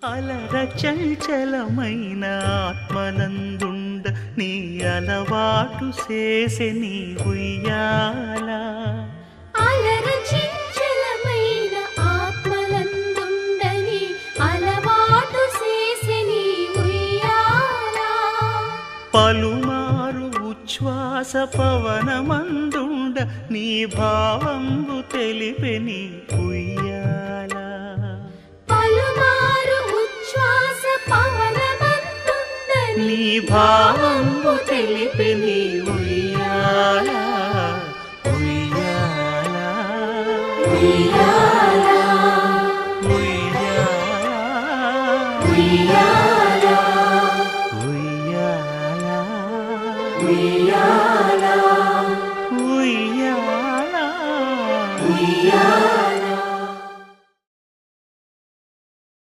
అలర చంచలమైన ఆత్మనందుండ నీ అలవాటు చేసే నీ ఉయ్యాల. అలర చంచలమైన ఆత్మనందుండని అలవాటు చేసే నీ ఉయ్యాల. పలుమారు ఉచ్ఛ్వాస పవనమందుండ నీ భావంబు తెలిపే నీ ఉయ్యాల. పలుమారు ఉచ్ఛ్వాస పవనమందుండని నీ భావంబు తెలిపే నీ ఉయ్యాల. ఉయ్యాల ఉయ్యాల ఉయ్యాల ఉయ్యాల.